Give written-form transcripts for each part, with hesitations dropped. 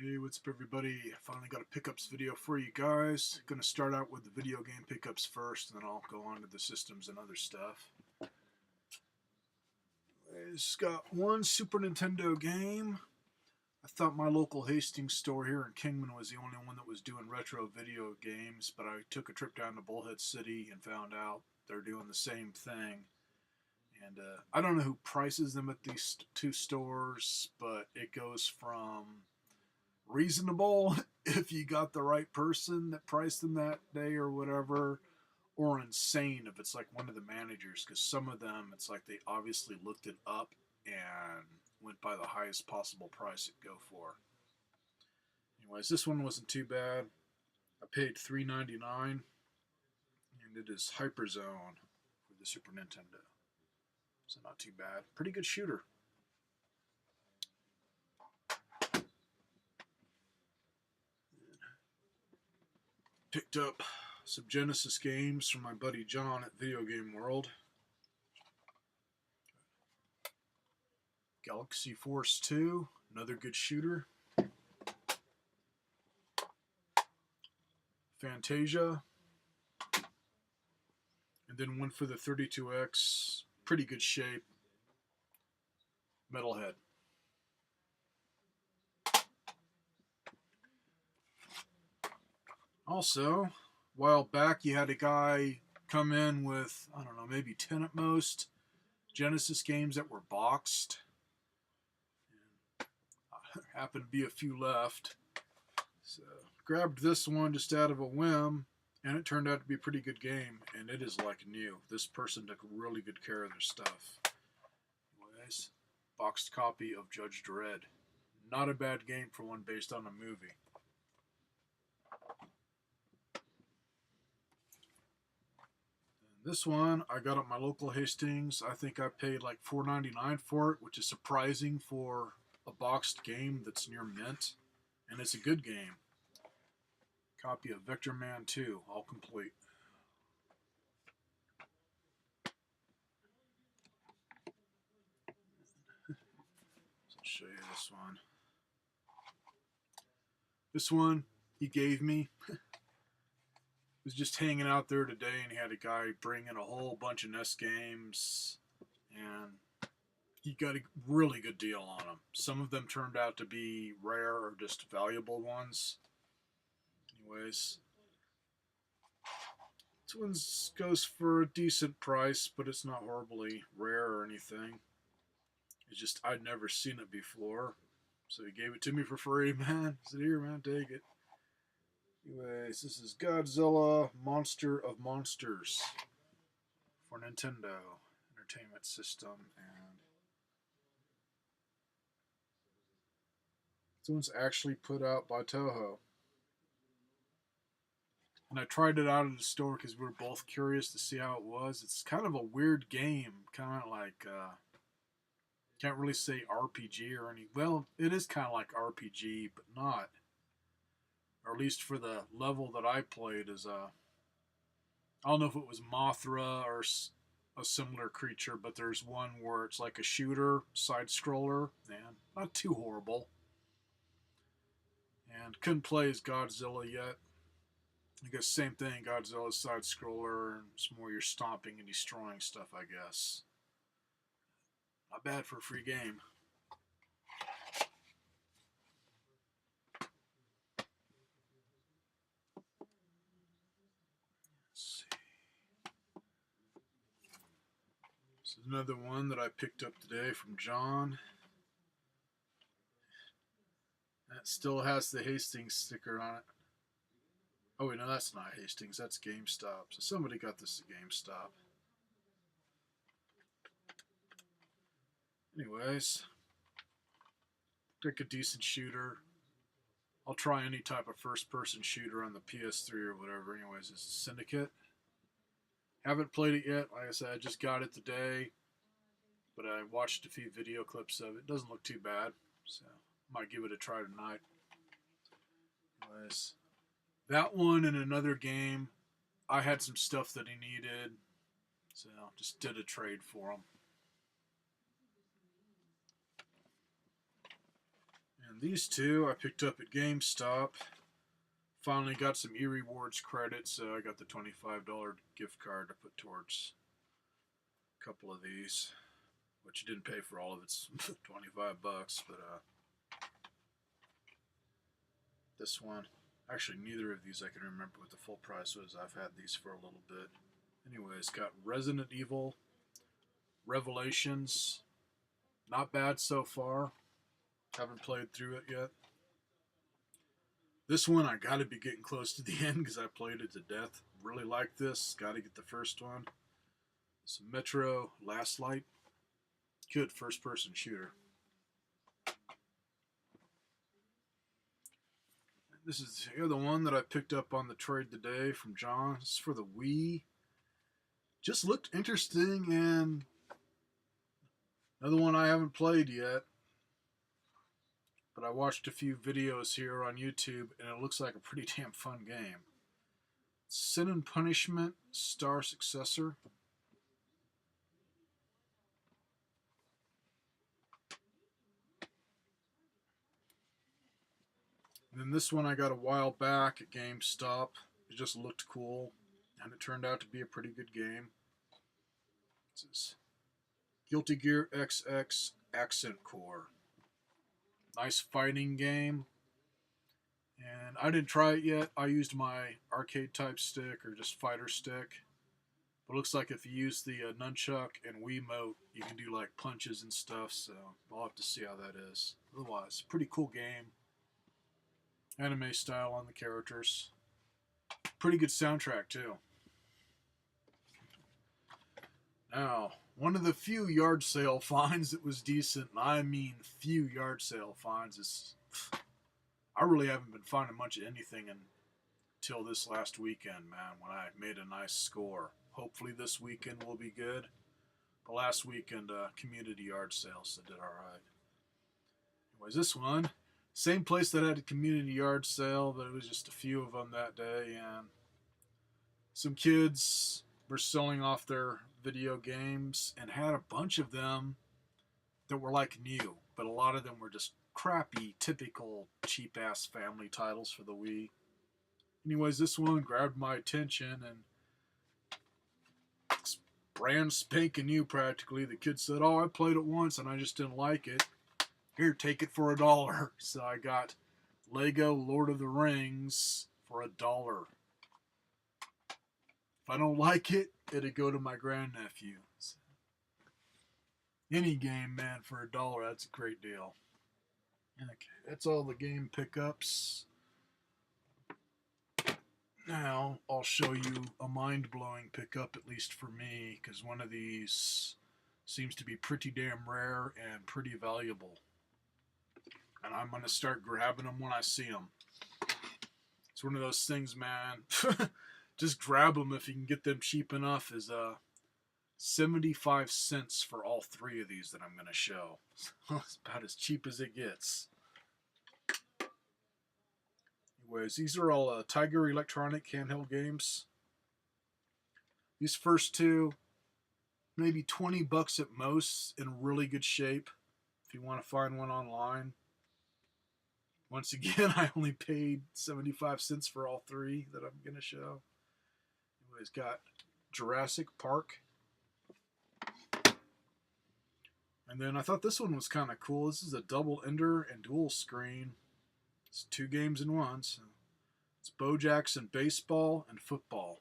Hey, what's up everybody? Finally got a pickups video for you guys. Gonna start out with the video game pickups first, and then I'll go on to the systems and other stuff. It's got one Super Nintendo game. I thought my local Hastings store here in Kingman was the only one that was doing retro video games, but I took a trip down to Bullhead City and found out they're doing the same thing. And I don't know who prices them at these two stores, but it goes from reasonable if you got the right person that priced them that day or whatever, or insane if it's like one of the managers, because some of them it's like they obviously looked it up and went by the highest possible price it'd go for. Anyways, this one wasn't too bad. I paid $3.99, and it is Hyperzone for the Super Nintendo, so not too bad. Pretty good shooter. Picked up some Genesis games from my buddy John at Video Game World. Galaxy Force 2, another good shooter. Fantasia. And then one for the 32X, pretty good shape. Metalhead. Also, a while back you had a guy come in with, I don't know, maybe 10 at most, Genesis games that were boxed. Happened to be a few left. So grabbed this one just out of a whim, and it turned out to be a pretty good game, and it is like new. This person took really good care of their stuff. Anyways, boxed copy of Judge Dredd. Not a bad game for one based on a movie. And this one I got at my local Hastings. I think I paid like $4.99 for it, which is surprising for a boxed game that's near mint, and it's a good game. Copy of Vector Man 2, all complete. So I'll show you this one. This one he gave me. Was just hanging out there today, and he had a guy bring in a whole bunch of NES games, and he got a really good deal on them. Some of them turned out to be rare or just valuable ones. Anyways, this one goes for a decent price, but it's not horribly rare or anything. It's just I'd never seen it before, so he gave it to me for free, man. He said, "Here, man, take it." Anyways, this is Godzilla Monster of Monsters for Nintendo Entertainment System, and this one's actually put out by Toho. And I tried it out at the store because we were both curious to see how it was. It's kind of a weird game, kind of like can't really say RPG or any. Well, it is kind of like RPG, but not. Or at least for the level that I played, is I don't know if it was Mothra or a similar creature, but there's one where it's like a shooter side scroller, and not too horrible. And couldn't play as Godzilla yet. I guess same thing, Godzilla side scroller, and it's more you're stomping and destroying stuff, I guess. Not bad for a free game. Let's see. This is another one that I picked up today from John. That still has the Hastings sticker on it. Oh wait, no, that's not Hastings, that's GameStop. So somebody got this at GameStop. Anyways, like a decent shooter. I'll try any type of first-person shooter on the PS3 or whatever. Anyways, it's Syndicate. Haven't played it yet. Like I said, I just got it today, but I watched a few video clips of it. It doesn't look too bad, so might give it a try tonight. Anyways, that one and another game, I had some stuff that he needed, so just did a trade for him. And And these two I picked up at GameStop. Finally got some eRewards credits, so I got the $25 gift card to put towards a couple of these, which you didn't pay for all of it's 25 bucks, but this one, actually neither of these I can remember what the full price was. I've had these for a little bit. Anyways, got Resident Evil Revelations. Not bad so far. Haven't played through it yet. This one I gotta be getting close to the end because I played it to death. Really like this. Gotta get the first one. It's Metro Last Light. Good first person shooter. This is the other one that I picked up on the trade today from John. This is for the Wii. Just looked interesting, and another one I haven't played yet. But I watched a few videos here on YouTube, and it looks like a pretty damn fun game. Sin and Punishment Star Successor. And then this one I got a while back at GameStop. It just looked cool, and it turned out to be a pretty good game. This is Guilty Gear XX Accent Core. Nice fighting game. And I didn't try it yet. I used my arcade type stick or just fighter stick. But it looks like if you use the nunchuck and Wiimote, you can do like punches and stuff. So I'll have to see how that is. Otherwise, pretty cool game. Anime style on the characters. Pretty good soundtrack too. Now, one of the few yard sale finds that was decent, and I mean few yard sale finds, is I really haven't been finding much of anything until this last weekend, man, when I made a nice score. Hopefully this weekend will be good. The last weekend, community yard sales, so did alright. Anyways, this one, same place that had a community yard sale, but it was just a few of them that day, and some kids were selling off their video games and had a bunch of them that were like new, but a lot of them were just crappy, typical cheap-ass family titles for the Wii. Anyways, this one grabbed my attention, and it's brand spanking new practically. The kid said, "Oh, I played it once and I just didn't like it. Here, take it for $1." So I got Lego Lord of the Rings for $1. If I don't like it, it'd go to my grandnephew. So, any game, man, for $1, that's a great deal. Okay, that's all the game pickups. Now, I'll show you a mind-blowing pickup, at least for me, because one of these seems to be pretty damn rare and pretty valuable. And I'm going to start grabbing them when I see them. It's one of those things, man. Just grab them if you can get them cheap enough. Is 75 cents for all three of these that I'm going to show. It's about as cheap as it gets. Anyways, these are all Tiger Electronic handheld games. These first two, maybe 20 bucks at most, in really good shape if you want to find one online. Once again, I only paid 75 cents for all three that I'm going to show. Anyways, got Jurassic Park. And then I thought this one was kind of cool. This is a double ender and dual screen. It's 2 games in one. So it's Bo Jackson baseball and football.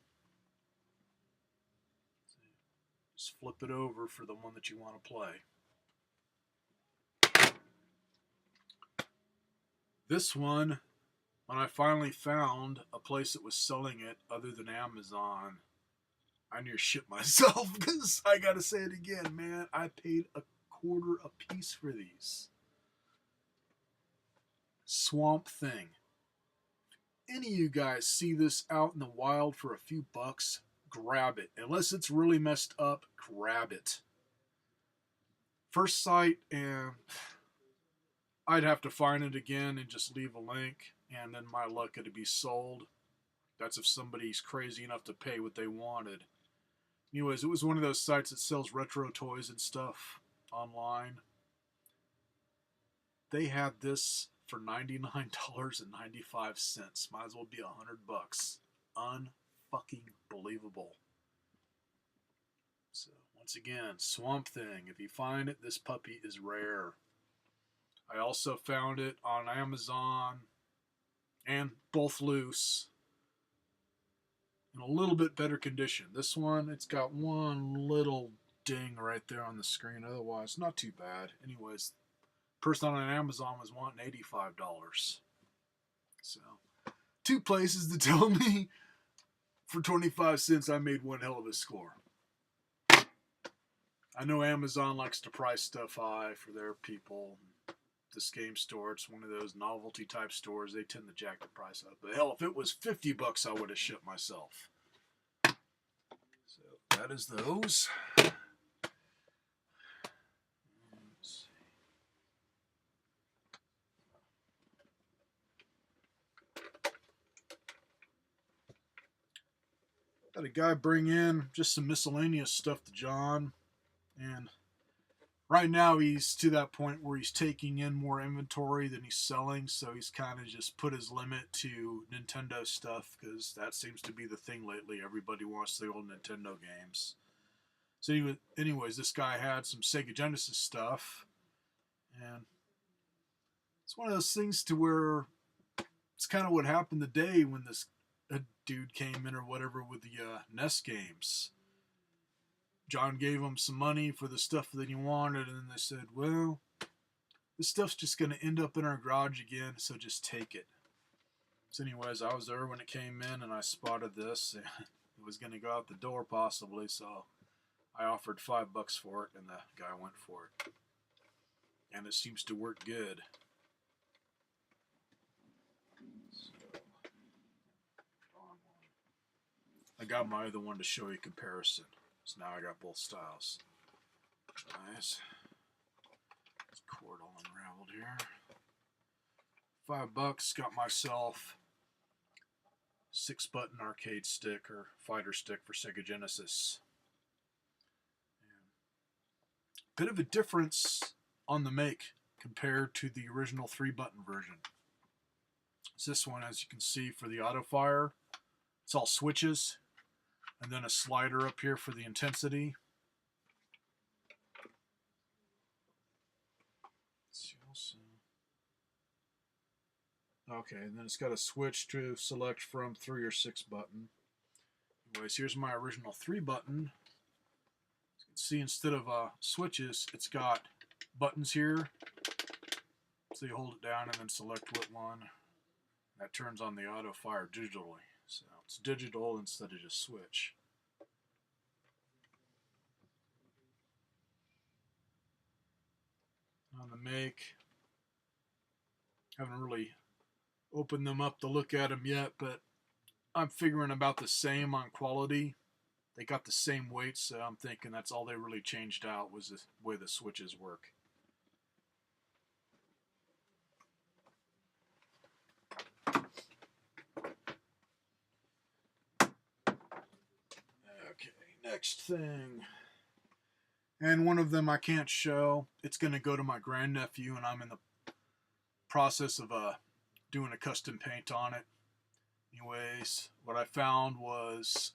Just flip it over for the one that you want to play. This one, when I finally found a place that was selling it other than Amazon, I near shit myself because I gotta say it again, man. I paid $0.25 a piece for these. Swamp Thing. If any of you guys see this out in the wild for a few bucks, grab it. Unless it's really messed up, grab it. First sight, and I'd have to find it again and just leave a link, and then my luck it'd be sold. That's if somebody's crazy enough to pay what they wanted. Anyways, it was one of those sites that sells retro toys and stuff online. They had this for $99.95. Might as well be $100. Unfucking believable. So once again, Swamp Thing. If you find it, this puppy is rare. I also found it on Amazon and both loose in a little bit better condition. This one, it's got one little ding right there on the screen. Otherwise, not too bad. Anyways, person on Amazon was wanting $85. So, two places to tell me for 25 cents I made one hell of a score. I know Amazon likes to price stuff high for their people. This game store, it's one of those novelty type stores. They tend to jack the price up. But hell, if it was $50, I would have shipped myself. So that is those. Had a guy bring in just some miscellaneous stuff to John, and right now he's to that point where he's taking in more inventory than he's selling, so he's kind of just put his limit to Nintendo stuff because that seems to be the thing lately. Everybody wants the old Nintendo games. So anyways, this guy had some Sega Genesis stuff, and it's one of those things to where it's kind of what happened the day when this dude came in or whatever with the NES games. John gave him some money for the stuff that he wanted, and then they said, well, this stuff's just going to end up in our garage again, so just take it. So anyways, I was there when it came in, and I spotted this. It was going to go out the door possibly, so I offered $5 for it, and the guy went for it. And it seems to work good. I got my other one to show you comparison. So now I got both styles. Nice. This cord all unraveled here. $5. Got myself 6-button arcade stick or fighter stick for Sega Genesis. Bit of a difference on the make compared to the original 3-button version. So this one, as you can see, for the auto fire, it's all switches. And then a slider up here for the intensity. Let's see also. Okay, and then it's got a switch to select from 3 or 6 button. Anyways, here's my original 3-button. As you can see, instead of switches, it's got buttons here. So you hold it down and then select what one. That turns on the auto fire digitally. So it's digital instead of just switch. On the make, haven't really opened them up to look at them yet, but I'm figuring about the same on quality. They got the same weight, so I'm thinking that's all they really changed out was the way the switches work. Okay, next thing. And one of them I can't show. It's going to go to my grandnephew, and I'm in the process of doing a custom paint on it. Anyways, what I found was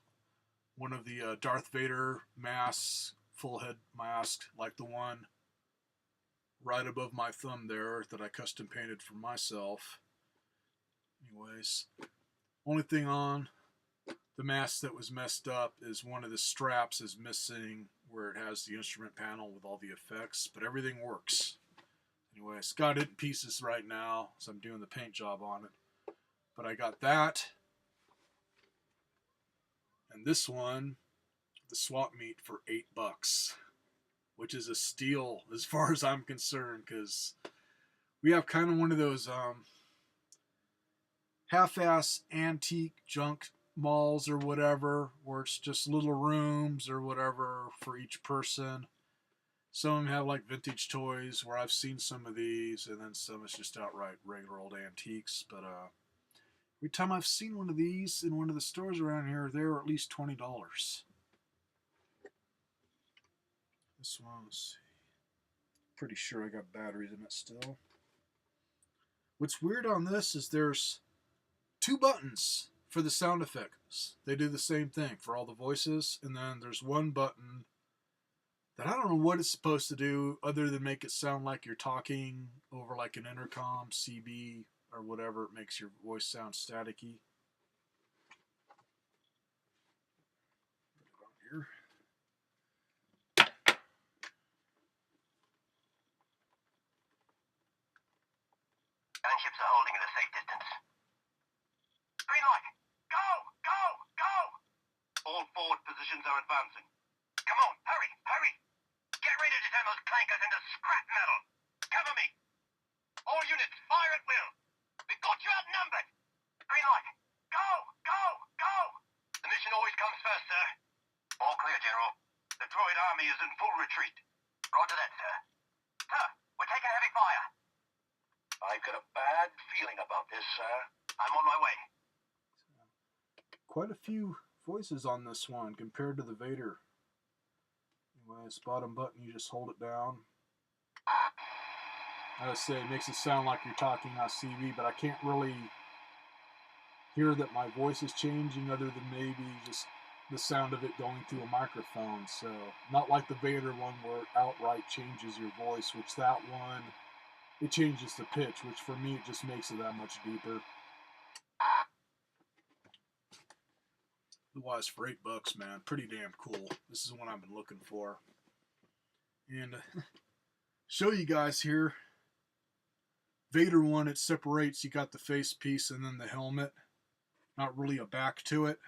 one of the Darth Vader masks, full head mask, like the one right above my thumb there that I custom painted for myself. Anyways, only thing on the mask that was messed up is one of the straps is missing where it has the instrument panel with all the effects, but everything works. Anyways, got it in pieces right now, so I'm doing the paint job on it. But I got that. And this one, the swap meet for $8, which is a steal as far as I'm concerned, because we have kind of one of those half-ass antique junk malls or whatever, where it's just little rooms or whatever for each person. Some of them have like vintage toys where I've seen some of these, and then some is just outright regular old antiques. But every time I've seen one of these in one of the stores around here, they're at least $20. This one, let's see. Pretty sure I got batteries in it still. What's weird on this is there's two buttons for the sound effects. They do the same thing for all the voices, and then there's one button that I don't know what it's supposed to do other than make it sound like you're talking over like an intercom, CB, or whatever. It makes your voice sound staticky. Here. Gunships are holding at a safe distance. Green light! Go! Go! Go! All forward positions are advancing. Come on, hurry! Hurry! Get ready to turn those clankers into scrap metal! Cover me! All units, fire at will! We've got you outnumbered! Green light! Go! Go! Go! The mission always comes first, sir. All clear, General. The droid army is in full retreat. Roger that, sir. Sir, we're taking heavy fire. I've got a bad feeling about this, sir. I'm on my way. Quite a few voices on this one compared to the Vader. Anyway, this bottom button, you just hold it down. I say it makes it sound like you're talking on CV, but I can't really hear that my voice is changing other than maybe just the sound of it going through a microphone. So not like the Vader one where it outright changes your voice, which that one, it changes the pitch, which for me it just makes it that much deeper. Otherwise, for $8, man, pretty damn cool. This is what I've been looking for. And show you guys here, Vader one, it separates. You got the face piece and then the helmet. Not really a back to it.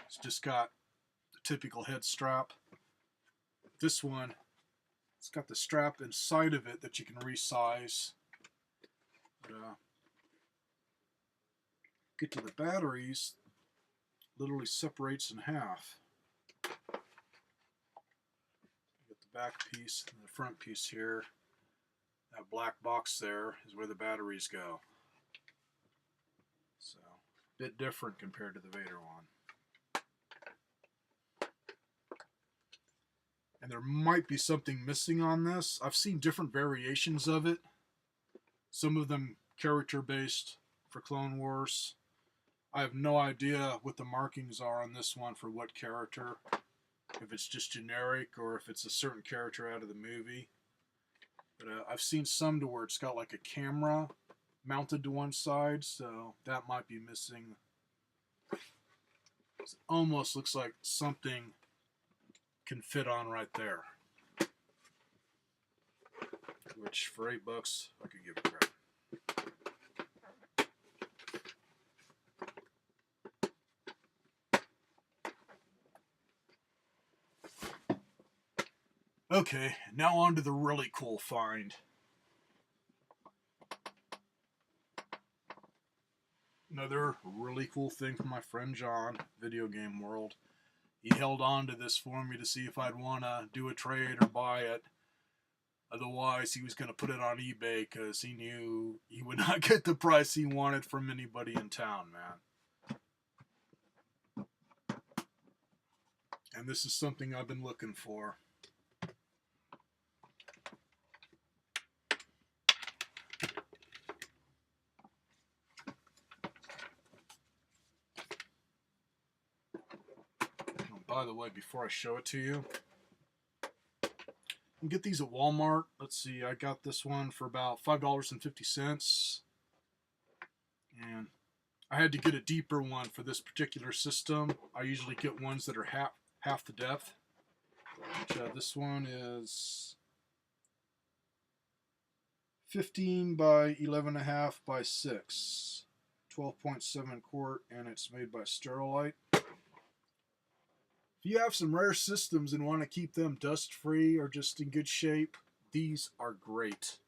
It's just got the typical head strap. This one, it's got the strap inside of it that you can resize. Get to the batteries, literally separates in half. You got the back piece and the front piece here. That black box there is where the batteries go. So, a bit different compared to the Vader one. And there might be something missing on this. I've seen different variations of it. Some of them character-based for Clone Wars. I have no idea what the markings are on this one for what character. If it's just generic or if it's a certain character out of the movie. But I've seen some to where it's got like a camera mounted to one side, so that might be missing. It almost looks like something can fit on right there. Which for $8, I could give it a grab. Okay, now on to the really cool find. Another really cool thing from my friend John, Video Game World. He held on to this for me to see if I'd want to do a trade or buy it. Otherwise, he was going to put it on eBay because he knew he would not get the price he wanted from anybody in town, man. And this is something I've been looking for. By the way, before I show it to you, you can get these at Walmart. Let's see, I got this one for about $5.50. And I had to get a deeper one for this particular system. I usually get ones that are half the depth. Which, this one is 15 by 11.5 by 6. 12.7 quart, and it's made by Sterilite. If you have some rare systems and want to keep them dust-free or just in good shape, these are great.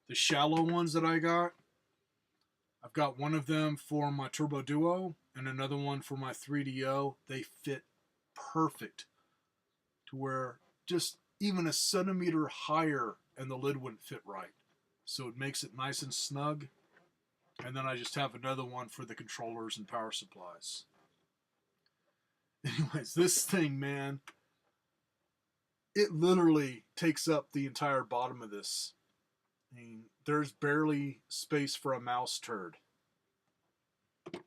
The shallow ones that I got, I've got one of them for my Turbo Duo and another one for my 3DO. They fit perfect to where just even a centimeter higher and the lid wouldn't fit right. So it makes it nice and snug. And then I just have another one for the controllers and power supplies. Anyways, this thing, man, it literally takes up the entire bottom of this. I mean, there's barely space for a mouse turd.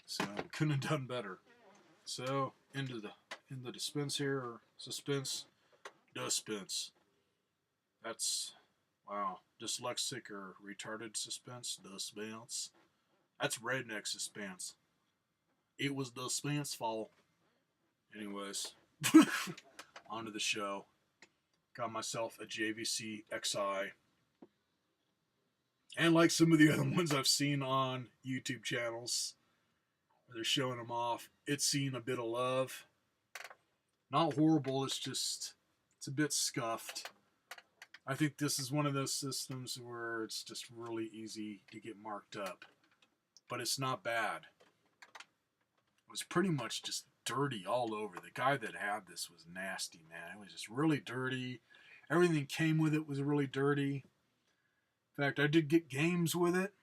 So couldn't have done better. So in the dispense here, or suspense, dispense. That's wow. Dyslexic or retarded suspense, dispense. That's redneck suspense. It was dispense fall. Anyways, on to the show. Got myself a JVC XI. And like some of the other ones I've seen on YouTube channels, where they're showing them off, it's seen a bit of love. Not horrible, it's a bit scuffed. I think this is one of those systems where it's just really easy to get marked up. But it's not bad. It was pretty much just dirty all over. The guy that had this was nasty, man. It was just really dirty. Everything that came with it was really dirty. In fact, I did get games with it.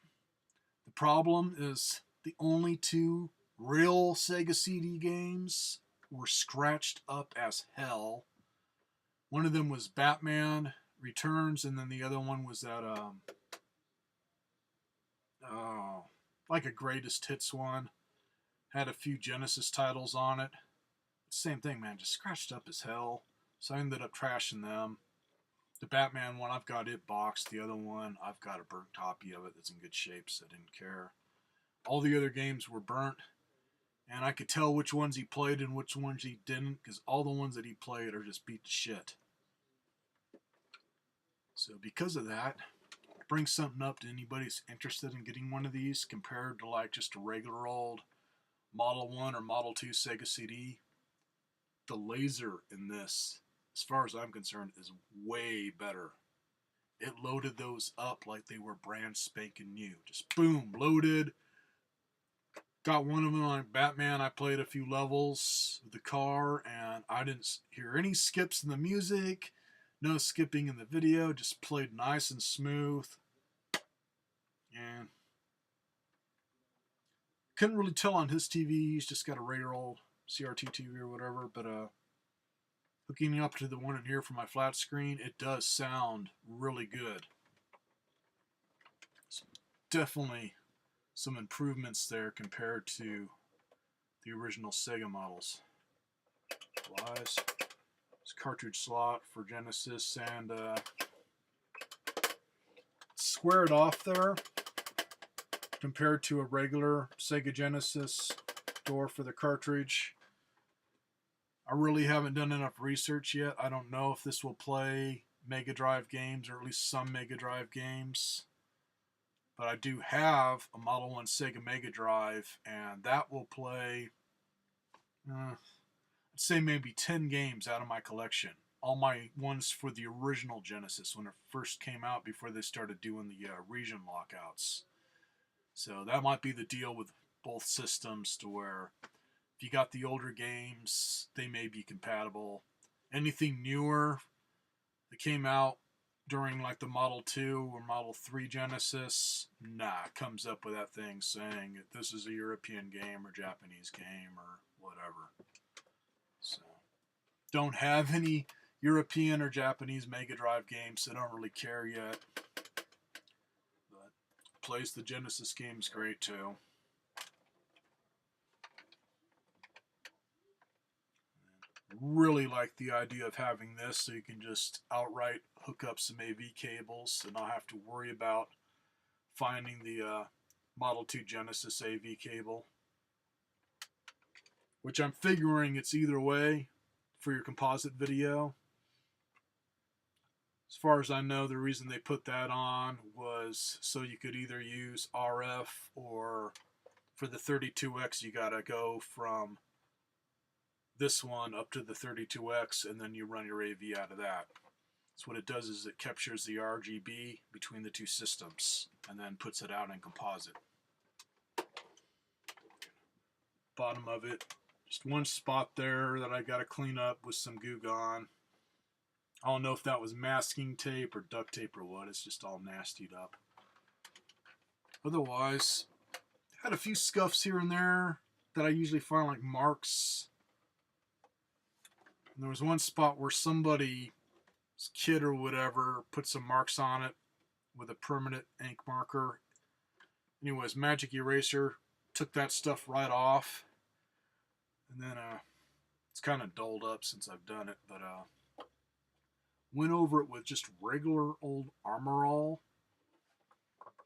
The problem is the only two real Sega CD games were scratched up as hell. One of them was Batman Returns, and then the other one was that like a greatest hits one. Had a few Genesis titles on it. Same thing, man, just scratched up as hell. So I ended up trashing them. The Batman one, I've got it boxed. The other one, I've got a burnt copy of it that's in good shape, so I didn't care. All the other games were burnt, and I could tell which ones he played and which ones he didn't, because all the ones that he played are just beat to shit. So because of that, bring something up to anybody who's interested in getting one of these compared to like just a regular old Model 1 or Model 2 Sega CD. The laser in this, as far as I'm concerned, is way better. It loaded those up like they were brand spanking new. Just boom, loaded. Got one of them on Batman. I played a few levels with the car, and I didn't hear any skips in the music. No skipping in the video. Just played nice and smooth. And couldn't really tell on his TV. He's just got a regular old CRT TV or whatever. But hooking up to the one in here for my flat screen, it does sound really good. So definitely some improvements there compared to the original Sega models. Supplies. This cartridge slot for Genesis, and squared off there compared to a regular Sega Genesis door for the cartridge. I really haven't done enough research yet. I don't know if this will play Mega Drive games, or at least some Mega Drive games. But I do have a Model 1 Sega Mega Drive, and that will play, I'd say maybe 10 games out of my collection. All my ones for the original Genesis when it first came out before they started doing the region lockouts. So that might be the deal with both systems, to where if you got the older games, they may be compatible. Anything newer that came out during like the Model 2 or Model 3 Genesis, comes up with that thing saying this is a European game or Japanese game or whatever. So don't have any European or Japanese Mega Drive games, so I don't really care yet. But plays the Genesis games great too. Really like the idea of having this, so you can just outright hook up some AV cables and not have to worry about finding the Model 2 Genesis AV cable, which I'm figuring it's either way for your composite video. As far as I know, the reason they put that on was so you could either use RF, or for the 32X you gotta go from this one up to the 32X, and then you run your AV out of that. So what it does is it captures the RGB between the two systems and then puts it out in composite. Bottom of it, just one spot there that I got to clean up with some Goo Gone. I don't know if that was masking tape or duct tape or what. It's just all nastied up. Otherwise, had a few scuffs here and there that I usually find like marks. And there was one spot where somebody's kid or whatever put some marks on it with a permanent ink marker. Anyways, Magic Eraser took that stuff right off. And then it's kind of dulled up since I've done it, but went over it with just regular old Armor All.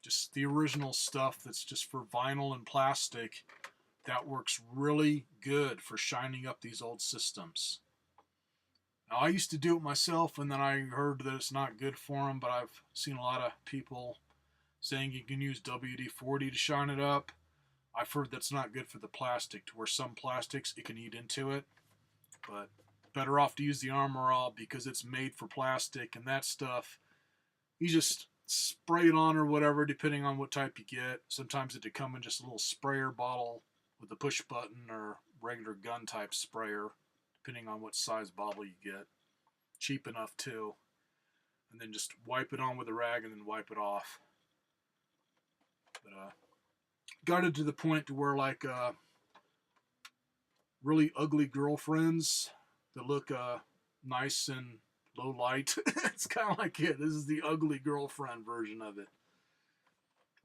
Just the original stuff that's just for vinyl and plastic. That works really good for shining up these old systems. Now, I used to do it myself, and then I heard that it's not good for them, but I've seen a lot of people saying you can use WD-40 to shine it up. I've heard that's not good for the plastic, to where some plastics, it can eat into it. But better off to use the Armor All because it's made for plastic, and that stuff, you just spray it on or whatever, depending on what type you get. Sometimes it come in just a little sprayer bottle with a push button or regular gun type sprayer, depending on what size bottle you get. Cheap enough too. And then just wipe it on with a rag and then wipe it off. But got it to the point to where like really ugly girlfriends that look nice and low light. It's kind of like it. This is the ugly girlfriend version of it.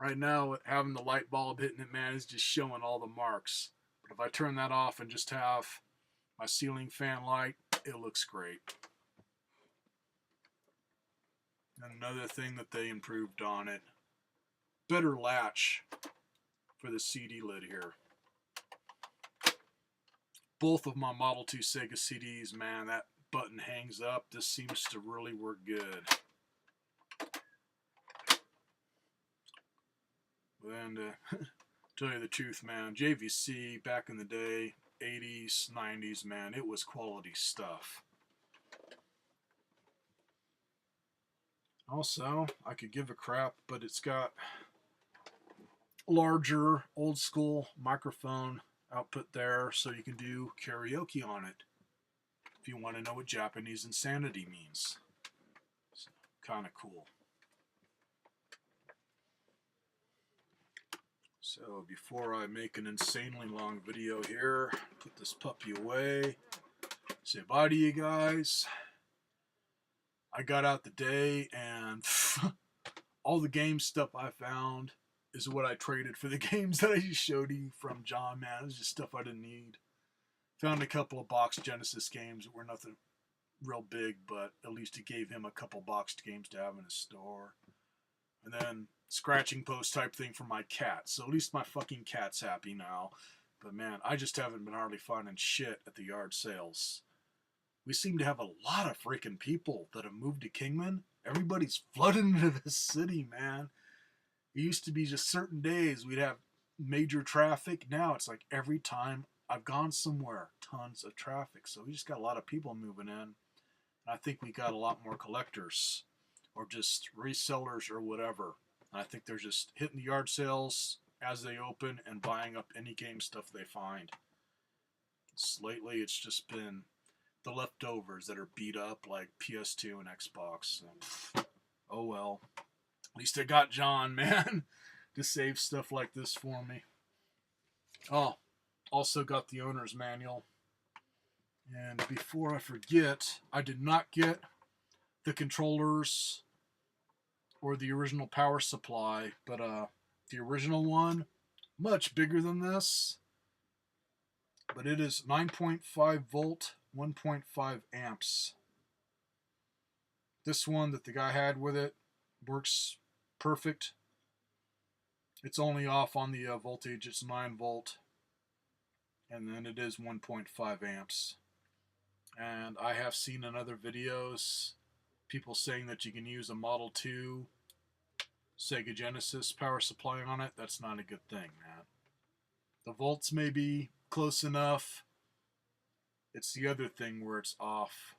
Right now, having the light bulb hitting it, man, is just showing all the marks. But if I turn that off and just have my ceiling fan light, it looks great. And another thing that they improved on it, better latch for the CD lid here. Both of my Model 2 Sega CDs, man, that button hangs up. This seems to really work good. And tell you the truth, man, JVC back in the day, 80s, 90s, man, it was quality stuff. Also, I could give a crap, but it's got larger, old school microphone output there, so you can do karaoke on it if you want to know what Japanese insanity means. It's kind of cool. So before I make an insanely long video here, put this puppy away, say bye to you guys. I got out the day and all the game stuff I found is what I traded for the games that I just showed you from John, man. It was just stuff I didn't need. Found a couple of boxed Genesis games that were nothing real big, but at least it gave him a couple boxed games to have in his store. And then scratching post type thing for my cat. So at least my fucking cat's happy now. But man, I just haven't been hardly finding shit at the yard sales. We seem to have a lot of freaking people that have moved to Kingman. Everybody's flooding into this city, man. It used to be just certain days we'd have major traffic. Now it's like every time I've gone somewhere, tons of traffic. So we just got a lot of people moving in. And I think we got a lot more collectors or just resellers or whatever. And I think they're just hitting the yard sales as they open and buying up any game stuff they find. Lately, it's just been the leftovers that are beat up like PS2 and Xbox. And, oh well. At least I got John, man, to save stuff like this for me. Oh, also got the owner's manual. And before I forget, I did not get the controllers or the original power supply, but the original one, much bigger than this. But it is 9.5 volt, 1.5 amps. This one that the guy had with it works perfect. It's only off on the voltage. It's 9 volt. And then it is 1.5 amps. And I have seen in other videos people saying that you can use a Model 2 Sega Genesis power supply on it. That's not a good thing, man. The volts may be close enough. It's the other thing where it's off,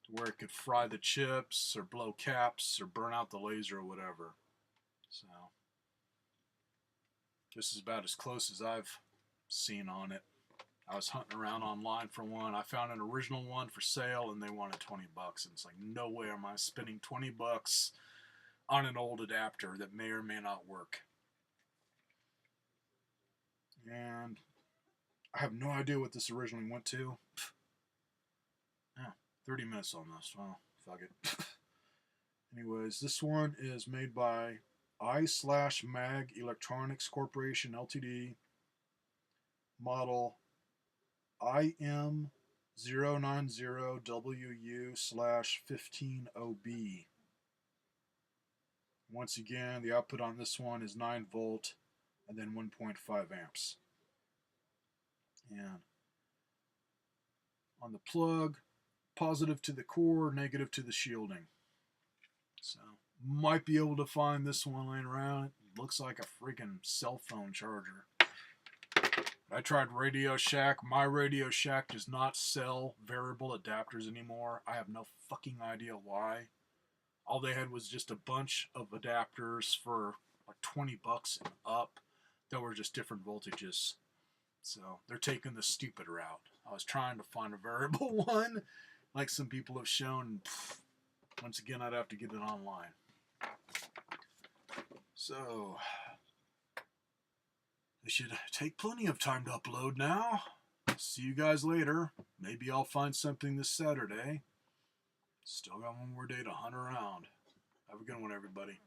to where it could fry the chips or blow caps or burn out the laser or whatever. So this is about as close as I've seen on it. I was hunting around online for one. I found an original one for sale and they wanted $20. And it's like, no way am I spending $20 on an old adapter that may or may not work. And I have no idea what this originally went to. Yeah, 30 minutes on this. Well, fuck it. Anyways, this one is made by I/Mag Electronics Corporation Ltd. Model IM090WU/15OB. Once again, the output on this one is 9 volt and then 1.5 amps. And on the plug, positive to the core, negative to the shielding. So, might be able to find this one laying around. It looks like a freaking cell phone charger. I tried Radio Shack. My Radio Shack does not sell variable adapters anymore. I have no fucking idea why. All they had was just a bunch of adapters for like $20 and up that were just different voltages. So they're taking the stupid route. I was trying to find a variable one, like some people have shown. Once again, I'd have to get it online. So, it should take plenty of time to upload now. See you guys later. Maybe I'll find something this Saturday. Still got one more day to hunt around. Have a good one, everybody.